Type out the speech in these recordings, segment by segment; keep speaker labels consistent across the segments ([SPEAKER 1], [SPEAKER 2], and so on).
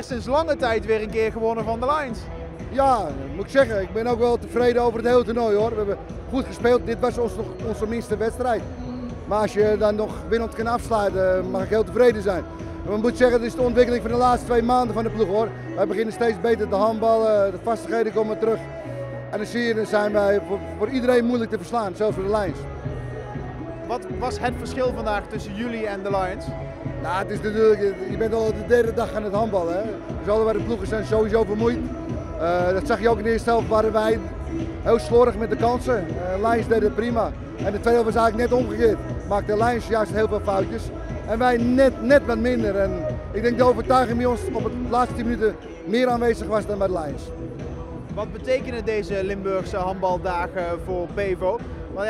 [SPEAKER 1] eerst sinds lange tijd weer een keer gewonnen van de Lions.
[SPEAKER 2] Ja, moet ik zeggen, ik ben ook wel tevreden over het hele toernooi hoor. We hebben goed gespeeld, dit was onze minste wedstrijd. Maar als je dan nog winnend kan afsluiten, mag ik heel tevreden zijn. En we moeten zeggen, het is de ontwikkeling van de laatste 2 maanden van de ploeg hoor. Wij beginnen steeds beter te handballen, de vastigheden komen terug. En dan zie je, dan zijn wij voor iedereen moeilijk te verslaan, zelfs voor de Lions.
[SPEAKER 1] Wat was het verschil vandaag tussen jullie en de Lions?
[SPEAKER 2] Nou, het is natuurlijk, je bent al de 3e dag aan het handballen. Hè. Dus allebei de ploegen zijn sowieso vermoeid. Dat zag je ook in de eerste helft, waren wij heel slordig met de kansen. Lions deden het prima. En de tweede helft was eigenlijk net omgekeerd. Maakte Lions juist heel veel foutjes. En wij net wat minder. En ik denk de overtuiging bij ons op de laatste 10 minuten meer aanwezig was dan bij de Lions.
[SPEAKER 1] Wat betekenen deze Limburgse handbaldagen voor Bevo? Want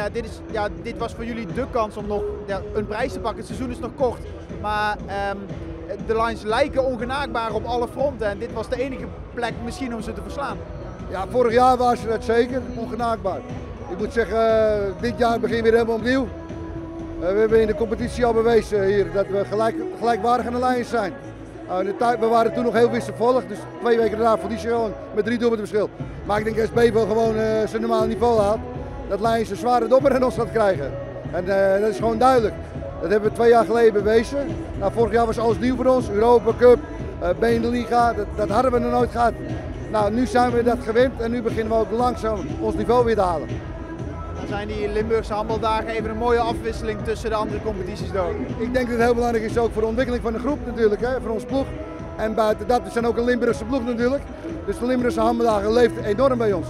[SPEAKER 1] ja, dit was voor jullie de kans om nog een prijs te pakken. Het seizoen is nog kort. Maar de Lions lijken ongenaakbaar op alle fronten. En dit was de enige plek misschien om ze te verslaan.
[SPEAKER 2] Ja, vorig jaar waren ze dat zeker, ongenaakbaar. Ik moet zeggen, dit jaar beginnen we weer helemaal opnieuw. We hebben in de competitie al bewezen hier dat we gelijkwaardig aan de Lions zijn. We waren toen nog heel wisselvallig, dus 2 weken daarna verlies je gewoon met 3 doelpunten verschil. Maar ik denk dat Bevo gewoon zijn normale niveau haalt, dat Lions een zware dobber aan ons gaat krijgen. En dat is gewoon duidelijk. Dat hebben we 2 jaar geleden bewezen. Nou, vorig jaar was alles nieuw voor ons, Europa Cup, Beneliga, dat hadden we nog nooit gehad. Nou, nu zijn we dat gewend en nu beginnen we ook langzaam ons niveau weer te halen.
[SPEAKER 1] Dan zijn die Limburgse handbaldagen even een mooie afwisseling tussen de andere competities door.
[SPEAKER 2] Ik denk dat het heel belangrijk is ook voor de ontwikkeling van de groep natuurlijk, hè, voor ons ploeg. En buiten dat, we zijn ook een Limburgse ploeg natuurlijk. Dus de Limburgse handbaldagen leeft enorm bij ons.